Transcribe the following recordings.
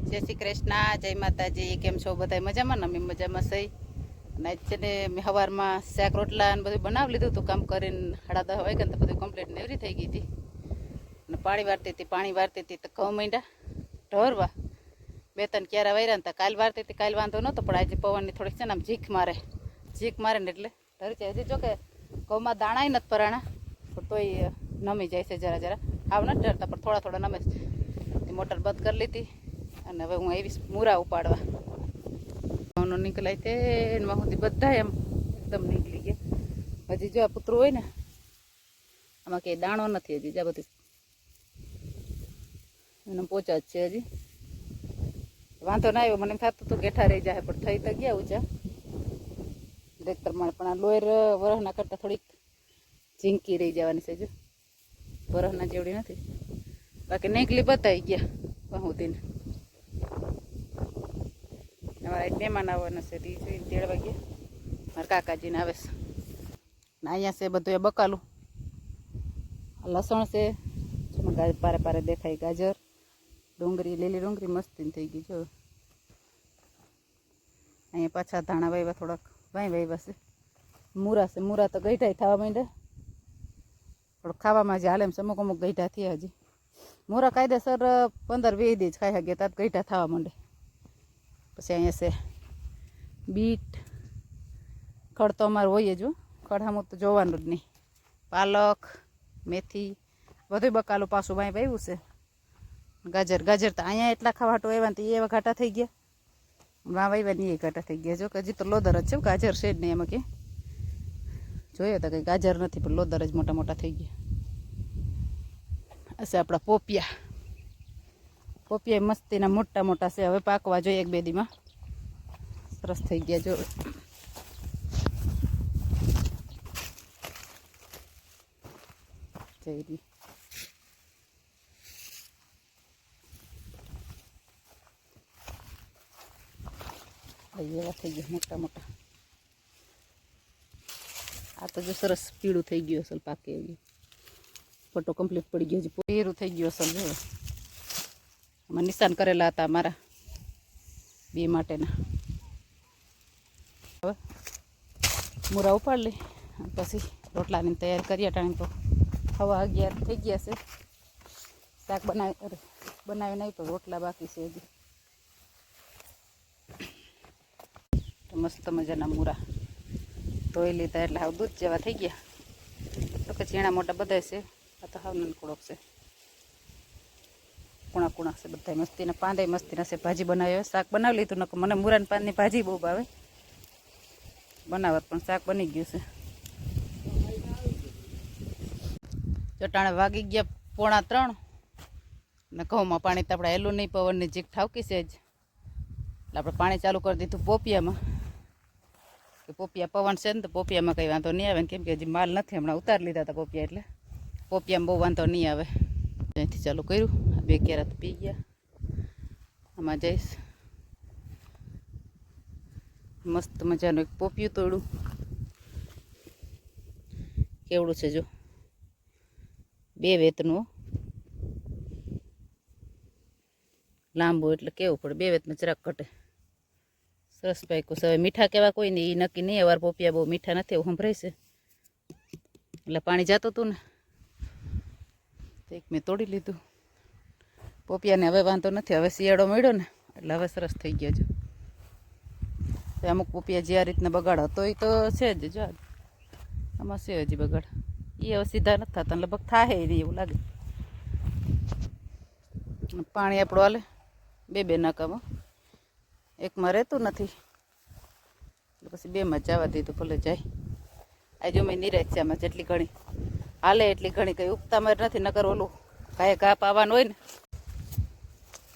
જય શ્રી કૃષ્ણ, જય માતાજી. કેમ છો બધા? મજામાં ને? અમે મજામાં સહી. અને છે ને મેં સવારમાં શાક રોટલા અને બધું બનાવી લીધું હતું. કામ કરીને 10:30 વાગ્યા તો બધું કમ્પ્લીટ નેવરી થઈ ગઈ હતી. અને પાણી વારતી હતી તો ઘઉં માંડ્યા ઢોરવા. 2-3 ક્યારા વાર્યા ને કાલ વારતી હતી. કાલ વાંધો નહોતો, પણ આજે પવનની થોડીક છે ને આમ ઝીક મારે ને એટલે ઢરી જાય. હજી જો કે ઘઉંમાં દાણાય નથી પરાણા, પણ તોય નમી જાય છે જરા આવ નથી ઢરતા, પણ થોડા નમે છે. મોટર બંધ કરી લીધી અને હવે હું આવીશ મૂરા ઉપાડવા. ઘઉંનો નીકળાય તે એમાં સુધી બધા એમ એકદમ નીકળી ગયા. હજી જો આ પુતરું હોય ને આમાં ક્યાંય દાણો નથી. હજી જ્યાં બધી એને પોચા જ છે. હજી વાંધો ના આવ્યો. મને એમ થતું હતું ગેઠા રહી જાય, પણ થઈ તો ગયા ઊંચા રેત પ્રમાણે. પણ આ લોયર વરસના કરતાં થોડીક ઝીંકી રહી જવાની છે. જો વરસના જેવડી નથી, બાકી નીકળી બતાવી ગયા પહોંચીને. અમારા એક મહેમાન આવવાના છે, તેડવા ગયા. મારા કાકાજીને આવે છે ને. અહીંયા છે બધું એ બકાલું. લસણ છે, પારે દેખાય. ગાજર, ડુંગળી, લીલી ડુંગળી મસ્તી થઈ ગઈ. જો અહીંયા પાછા ધાણા વાવ્યા, થોડાક વાવ્યા છે. મૂરા તો ગઈઢા થવા માંડ્યા. થોડુંક ખાવામાં જ હાલે એમ. અમુક ગઈઢા થયા. હજી મૂરા કાયદેસર 15-20 દી જ ખાઈ ગયા, ત્યાં ગઈઢા થવા માંડે. પછી અહીંયા છે બીટ. ખડ તો અમારું હોય જ. ખડ તો જોવાનું જ નહીં. પાલક, મેથી બધું બકાલું પાછું વાવ્યું છે. ગાજર તો અહીંયા એટલા ખાવાટો આવ્યા ને એવા ઘાટા થઈ ગયા. વાવ્યા ને એ ઘાટા થઈ ગયા. જો કે હજી તો લોદર જ છે, ગાજર છે જ નહીં એમાં. કે જોયો તો કંઈ ગાજર નથી, પણ લોદર જ મોટા થઈ ગયા. હશે આપણા પોપિયા મસ્તીના મોટા છે. હવે પાકવા જોઈએ 1-2 દીમાં. સરસ થઈ ગયા. જો જઈ એવા થઈ ગયા મોટા. આ તો જો સરસ પીળું થઈ ગયું. અસલ પાકે એવી ફોટો કમ્પ્લીટ પડી ગયો. હજી પીળું થઈ ગયું અસલ. જો આમાં નિશાન કરેલા હતા મારા 2 માટેના. હવે મૂરા ઉપાડ લઈ પછી રોટલાની તૈયારી કરીએ. ટાઈમ તો 11:15 થઈ ગયા છે. શાક બનાવી નહીં, પણ રોટલા બાકી છે હજી. મસ્ત મજાના મૂરા ધોઈ લીધા એટલે હાવ દૂધ જેવા થઈ ગયા. તો કે ઝીણા મોટા બધા છે. આ તો હાવ નાનકડોક છે. કુણા છે બધા મસ્તીના. પાંદે મસ્તીના છે. ભાજી બનાવી, શાક બનાવી લીધું. નકર મને મૂરાની પાનની ભાજી બહુ ભાવે. બનાવત પણ શાક બની ગયું છે. ચટાણે વાગી ગયા 2:45 ને ઘઉંમાં પાણી તો આપણે હેલું નહીં. પવનની જીક ઠાવકી છે જ એટલે આપણે પાણી ચાલુ કરી દીધું પોપિયામાં. કે પોપિયા પવન છે ને તો પોપિયામાં કંઈ વાંધો નહીં આવે ને, કેમ કે હજી માલ નથી. હમણાં ઉતારી લીધા હતા પોપિયા, એટલે પોપિયામાં બહુ વાંધો નહીં આવે. ત્યાંથી ચાલુ કર્યું. 2 ક્યારા તો પી ગયા. આમાં જઈશ. મસ્ત મજાનું એક પોપિયું તોડું. કેવડું છે જો, 2 વેતનું લાંબુ, એટલે કેવું પડે. 2 વેતમાં જરાક ઘટે. સરસ પાક્યું છે. હવે મીઠા કેવા કોઈ નહીં એ નક્કી નહીં. અવાર પોપિયા બહુ મીઠા નથી એવું સંભળાય છે. એટલે પાણી જતું હતું ને એક મેં તોડી લીધું પોપિયાને. હવે વાંધો નથી. હવે શિયાળો મળ્યો ને એટલે હવે સરસ થઈ ગયા. જો અમુક પોપિયા જે આ રીતના બગાડ હતો એ તો છે જ. જો આમાં છે હજી બગાડ. એ હવે સીધા નથી થતા. લગભગ થાય નહીં એવું લાગે. પાણી આપણું હાલે 2 નાકામાં. એકમાં રહેતું નથી એટલે પછી 2માં જવા દીધું. ભલે જાય. આ જો મેં નિરાશ છે. આમાં જેટલી ઘણી હાલે એટલી ઘણી કંઈ ઉગતામાં નથી. નકર ઓલું ઘા પાવાનું હોય ને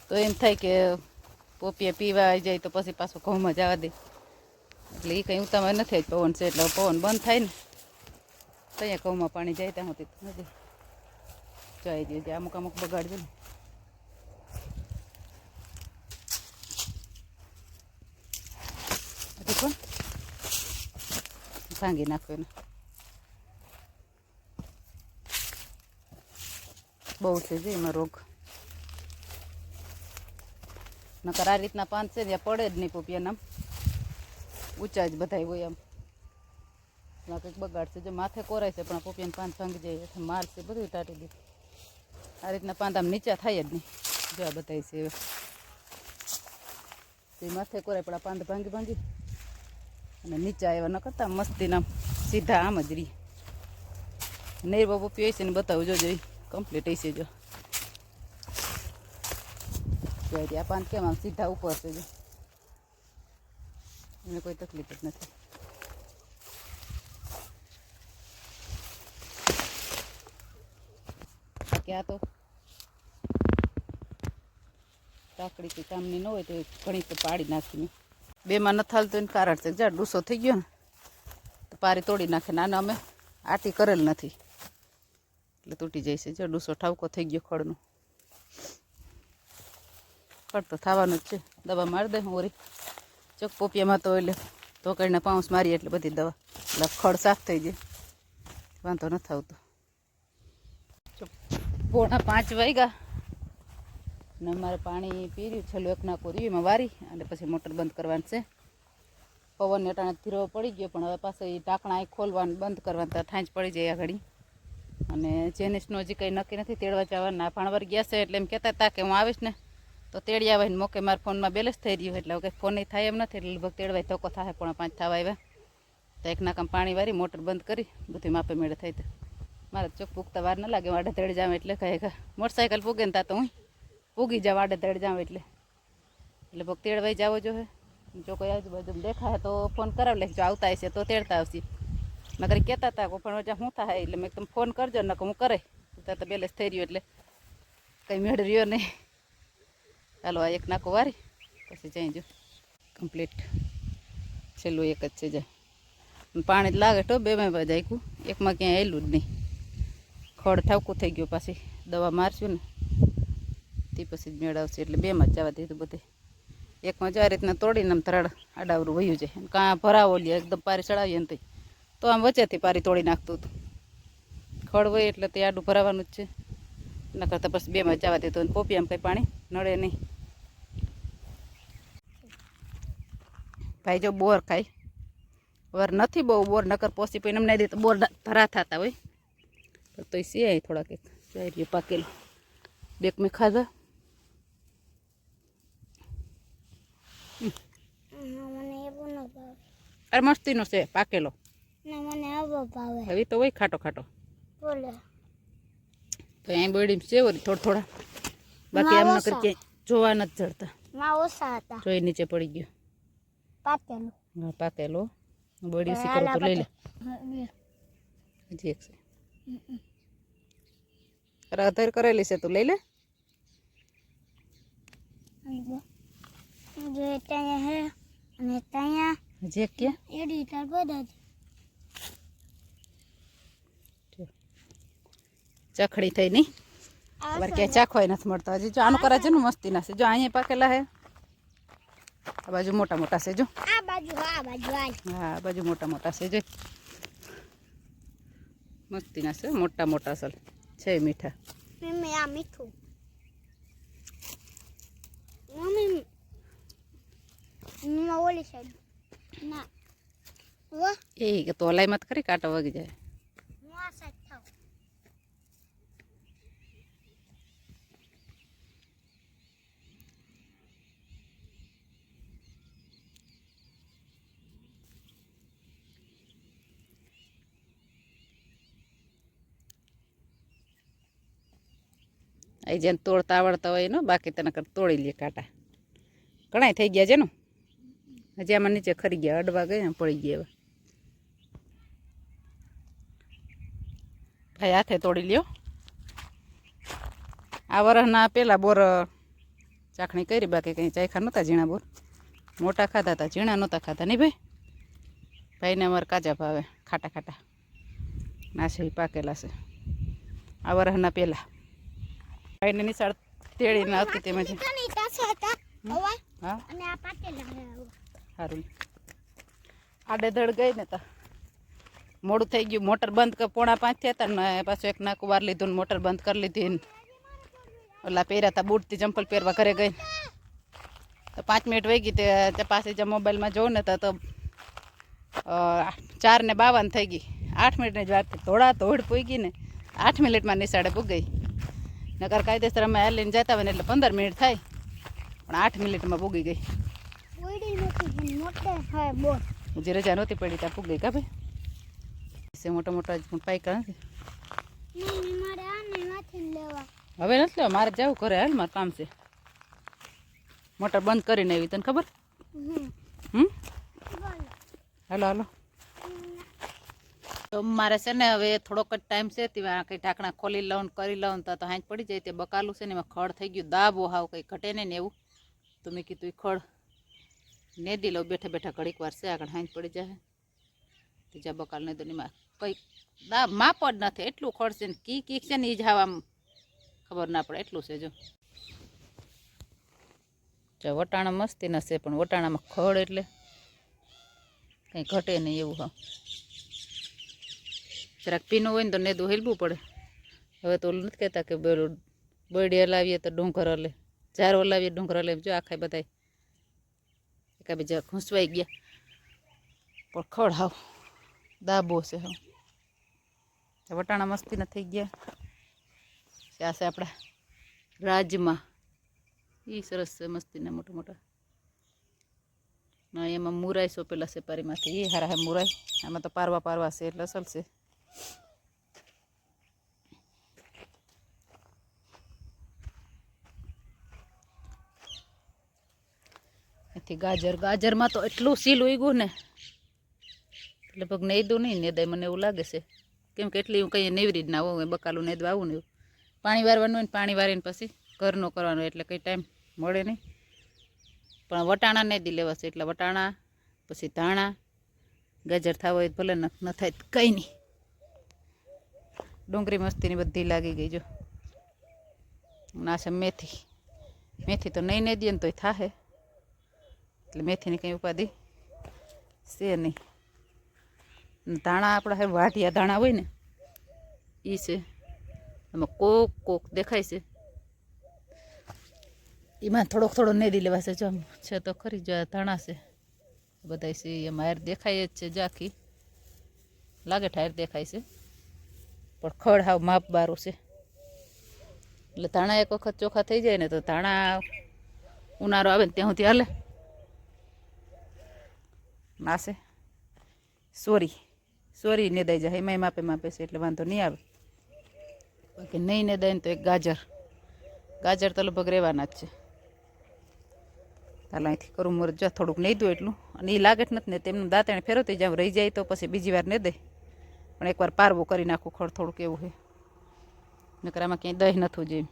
તો એમ થાય કે પોપિયા પીવા આવી જાય તો પછી પાછું ઘઉંમાં જવા દે. એટલે એ કંઈ ઉગતામાં નથી. પવન છે એટલે પવન બંધ થાય ને તો અહીંયા ઘઉંમાં પાણી જાય ત્યાં સુધી નથી જઈ દે. અમુક બગાડજો ને. પણ ભાંગી નાખો એને. બહુ છે જે એમાં રોગ. નકર આ રીતના પાન છે ત્યાં પડે જ નહીં પોપિયાના ઊંચા જ બધા હોય આમ કંઈક બગાડશે જો માથે કોરાય છે પણ પોપિયાના પાન ભાંગી જાય એટલે મારશે બધું ટાટી દે આ રીતના પાન આમ નીચા થાય જ નહીં જો આ બધાય છે હવે તે માથે કોરાય પણ આ પાંદ ભાંગી ભાંગી અને નીચા એવા ન કરતા મસ્તીના સીધા આમ જ રહી નેરવો પોપિયો હશે ને બતાવું જોજો એ કમ્પ્લીટ હશે જો આ પાન કેમ આમ સીધા ઉપર છે જો એને કોઈ તકલીફ જ નથી બાકી આ તો કાકડી કંઈ કામની ન હોય તો ઘણી તો પાડી નાખીને બેમાં નથી હાલતું એને કારણ છે જ્યાં ડૂસો થઈ ગયો ને તો પારી તોડી નાખે નાના અમે આટી કરેલ નથી એટલે તૂટી જાય છે જો ડૂસો ઠાવકો થઈ ગયો ખડનો ખડ તો થવાનું જ છે દવા મારી દે ઓરી ચોક પોપિયામાં તો એટલે તો કરીને પાઉસ મારીએ એટલે બધી દવા એટલે ખડ સાફ થઈ જાય વાંધો નથી આવતો 4:45 વાગ્યા ને અમારે પાણી પી રહ્યું છેલ્લું એક નાખું રહ્યું એમાં વારી અને પછી મોટર બંધ કરવાનું છે પવન અટાણે ધીરો પડી ગયો પણ હવે પાછું એ ઢાંકણા ખોલવાનું બંધ કરવાનું તો ઠાંચ પડી જાય આ ઘડી અને જેનિસનું હજી કંઈ નક્કી નથી તેડવા જવાના ભાણવર ગયા છે એટલે એમ કહેતા હતા કે હું આવીશ ને તો તેડી આવે ને મોકે મારા ફોનમાં બેલેન્સ થઈ રહ્યું એટલે હવે કંઈ ફોન નહીં થાય એમ નથી એટલે લગભગ તેડવાય ધોકો થાય 4:45 થવા આવ્યા તો એક નાકામ પાણી વારી મોટર બંધ કરી બધું માપે મેળે થાય તો મારે ચોક પૂગતા વાર ન લાગે વાડે તેડી જાવ એટલે કહે મોટરસાઇકલ પૂગે ને તા તો હું પૂગી જાવ વાડે તેડી જાવ એટલે પગ તેડવાઈ જાવો જોઈએ જો કોઈ આજુબાજુ દેખાય તો ફોન કરાવી લેજો આવતા હશે તો તેડતા આવશે નકર કહેતા હતા પણ શું થાય એટલે મેં તમે ફોન કરજો નકર હું કરે તો બેલેન્સ થઈ રહ્યું એટલે કંઈ મેળ રહ્યો નહીં ચાલો આ એક નાખો વારી પછી જઈ જો કમ્પ્લીટ છેલ્લું એક જ છે જાય પાણી જ લાગે તો બેમાં જાયકું એકમાં ક્યાંય આવેલું જ નહીં ખડ ઠાવકું થઈ ગયું પાછી દવા મારશું ને તે પછી જ મેળવશે એટલે બેમાં જ જવા દીધું બધે એકમાં જ આ રીતના તોડીને આમ તરાડ આડાવરું વયું જાય કાં ભરાવો લે એકદમ પારી ચડાવીએ ને તો આમ વચ્ચેથી પારી તોડી નાખતું હતું ખડ હોય એટલે તે આડું ભરાવાનું જ છે એના કરતાં પછી બેમાં જ જવા દીધું અને પોપિયામાં કંઈ પાણી નડે નહીં ભાઈ જો બોર ખાય વર નથી બહુ બોર નકર પોસી પીને નહીં દે તો બોર ધરા થતા હોય પણ તો સિયાય થોડાક એક જાય રહ્યું પાકેલું બેક મેં ખાધા અરે મસ્તીનો છે પાકેલો હવે તો હોય ખાટો ખાટો તો અહીં બોડી છે વળી થોડા બાકી આમ નકર ક્યાંય જોવા નથી જડતા જોઈ નીચે પડી ગયો હા પાકેલો બોડી શીખરો તો લઈ લે હજી એક છે અધર કરેલી છે તું લઈ લે હજી એક ક્યાં ચખડી થઈ નહીં વાર ક્યાંય ચાખવાય નથી મળતા હજી જો આનું કરાય છે ને મસ્તી ના છે જો અહીંયા પાકેલા હે આ બાજુ મોટા મોટા છે જો હા આ બાજુ મોટા મોટા છે જો મસ્તી ના છે મોટા મોટા અસલ છે મીઠા મીઠું ઓલી સાઈડ ના એ કે તોલાઈ મત કરી કાંટો વાગી જાય એ જેને તોડતા આવડતા હોય ને બાકી તેના કરતા તોડી લે કાંટા ઘણા થઈ ગયા છે ને હજી આમાં નીચે ખરી ગયા અડવા ગયા પડી ગયા ભાઈ હાથે તોડી લ્યો આ વરસના પેલા બોર ચાખણી કરી બાકી કંઈ ચાખ્યા નહોતા ઝીણા બોર મોટા ખાધા હતા ઝીણા નહોતા ખાધા નહીં ભાઈ ભાઈને અમારે કાચા ભાવે ખાટા ખાટા ના છે એ પાકેલા છે આ વરસના પેલા ભાઈને નિશાળ તેડીને આવતી તેમાં હા સારું આડેધડ ગઈ ને તા મોડું થઈ ગયું મોટર બંધ 4:45 થયા હતા ને પાછું એક નાકું વાર લીધું ને મોટર બંધ કરી લીધી ને ઓલા પહેર્યા હતા બૂટથી ચંપલ પહેરવા ઘરે ગઈ તો 5 મિનિટ વહી ગઈ તે પાછી જે મોબાઈલમાં જોઉં ને તો 4:52 થઈ ગઈ. 8 મિનિટની જ વાર થોડા ધોડ પૂગી ને 8 મિનિટમાં નિશાળે પૂગી. નકર કાયદેસર અમે હાલીને જતા હોય ને એટલે 15 મિનિટ થાય, પણ 8 મિનિટમાં પૂગી ગઈ. જે રજા નહોતી પડી ત્યાં પૂગી કા ભાઈ. મોટા મોટા પાયકા નથી હવે નથી લેવા, મારે જવું કરે. હાલ મારે કામ છે. મોટર બંધ કરીને આવી, તને ખબર? હાલો હાલો. તો મારે છે ને હવે થોડોક જ ટાઈમ છે, ત્યાં કંઈ ઢાંકણા ખોલી લઉં કરી લઉં તો હાંજ પડી જાય. તે બકાલું છે ને એમાં ખડ થઈ ગયું, દાબો હાવ કંઈ ઘટે નહીં ને એવું. તો મેં કીધું એ ખડ નેદી લઉં બેઠા બેઠા, ઘડીક વાર છે આગળ હાંજ પડી જાય. ત્રીજા બકાલ ને તો એમાં કંઈ માપ જ નથી, એટલું ખડ છે ને કી છે ને એ જ હાવ આમ ખબર ના પડે એટલું છે. જો વટાણા મસ્તી ના છે, પણ વટાણામાં ખડ એટલે કંઈ ઘટે નહીં એવું. હા, જરાક પીનું હોય ને તો નેદું હેલવું પડે. હવે તો ઓલું નથી કહેતા કે બોયડી હલાવીએ તો ડુંગર હલે, ઝાર હલાવીએ ડુંગર હલે. જો આખા બધા એકાબીજા ઘૂંસવાઈ ગયા, પણ ખડ હાવ દાબો છે. હા, વટાણા મસ્તીના થઈ ગયા. આ છે આપણા રાજમાં, એ સરસ છે મસ્તીના મોટા મોટા. ના એમાં મુરાઈ સોંપેલા છે પારીમાંથી, એ હારા હે મુરાઈ. આમાં તો પારવા પારવા છે એટલે અસલ છે. એથી ગાજરમાં તો એટલું સીલ ઉગ્યું ને, લગભગ નેદું નહીં નેદાય મને એવું લાગે છે. કેમ કે એટલી હું કંઈ નેવરી જ ના હોઉં, બકાલું નેદવા આવું ને એવું. પાણી વારવાનું હોય ને પાણી વારીને પછી ઘરનું કરવાનું, એટલે કંઈ ટાઈમ મળે નહીં. પણ વટાણા નેદી લેવા છે, એટલે વટાણા પછી ધાણા, ગાજર થવા હોય ભલે ન થાય કંઈ નહીં. ડુંગળી મસ્તીની બધી લાગી ગઈ. જો ના છે મેથી તો નહીં નેદીએ ને તોય થાહે, એટલે મેથીની કંઈ ઉપાધિ છે નહીં. ધાણા આપણા વાઢિયા ધાણા હોય ને એ છે, એમાં કોક દેખાય છે, એમાં થોડો નેદી લેવા છે. જો છે તો ખરી, જો ધાણા છે બધા છે, એમાં હાર દેખાય જ છે. જાખી લાગે ઠાર દેખાય છે, પણ ખડ હાવ માપ બારું છે. એટલે ધાણા એક વખત ચોખ્ખા થઈ જાય ને તો ધાણા ઉનાળો આવે ને ત્યાં સુધી હાલે. નાશે સોરી નેદાઈ જાય, એમાંય માપે છે એટલે વાંધો નહીં આવે. બાકી નહીં નેદાય ને તો એક ગાજર તો લગભગ રહેવાના જ છે. હાલ અહીંથી કરું મુરત, જો થોડુંક નહીં દઉં એટલું, અને એ લાગે જ નથી ને તેમનું દાંતણે ફેરવતી જાવ, રહી જાય તો પછી બીજી વાર નહીં દે. પણ એકવાર પારવું કરી નાખું ખડ થોડુંક એવું છે, નકર આમાં ક્યાંય દહીં નથી જોઈએ.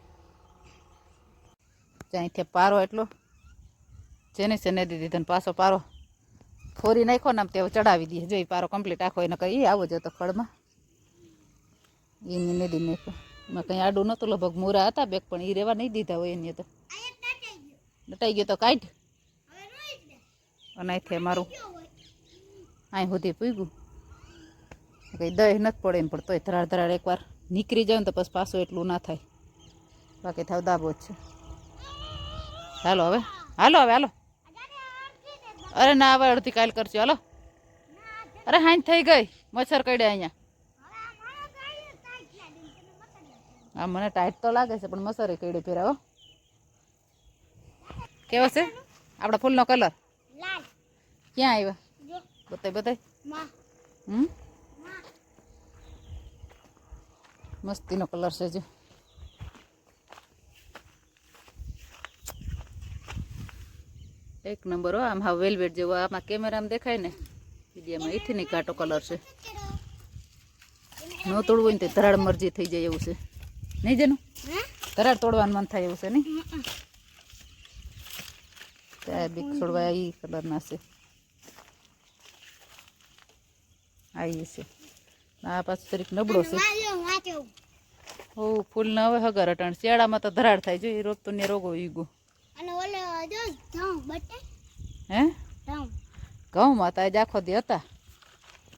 અહીંથી પારો એટલો જેને છે નેદી દીધો ને પાછો પારો ફોરી નાખો ને આમ તે ચડાવી દઈએ. જો એ પારો કમ્પ્લીટ આખો એને કંઈ આવો જતો ખડમાં એની નેદી નાખો. એમાં કંઈ આડું નહોતું, લગભગ મૂરા હતા બેગ, પણ એ રહેવા નહીં દીધા હોય એની. તો દટાઈ ગયો તો કાઢ, અને અહીંથી મારું અહીં સુધી પૂગ્યું. કંઈ દહીં નથી પડે એમ, પણ તોય ધરાડ એકવાર નીકળી જાય ને તો પછી પાછું એટલું ના થાય. બાકી થાવ દાબો જ છે. હાલો. અરે ના હવે અડધી કાલ કરશું. હાલો. અરે હાંજ થઈ ગઈ, મચ્છર કડ્યા અહીંયા. હા મને ટાઈટ તો લાગે છે, પણ મચ્છર કડે ફેરાવો. કેવો છે આપણા ફૂલનો કલર? ક્યાં આવ્યા બતાય? મસ્તીનો કલર છે. જો એક નંબર હો, આમ હા વેલવેટ જેવો. આમાં કેમેરામાં દેખાય ને વિડીયોમાં એથી નહીં ઘાટો કલર છે. ન તોડવું હોય ને તો ધરાડ મરજી થઈ જાય એવું છે નહીં? જેનું ધરાડ તોડવાનું મન થાય એવું છે નહીં? ત્યાં બીક છોડવા એ કલરના છે. આ એ છે, આ પાછું તરીક નબળો છે. ઓ ફૂલ ન હવે હગર અટાણ શિયાળામાં તો ધરાડ થાય. જો એ રોગ તો ને રોગો ઈગો. હે ઘઉંમાં તો આજ આખો દી હતા.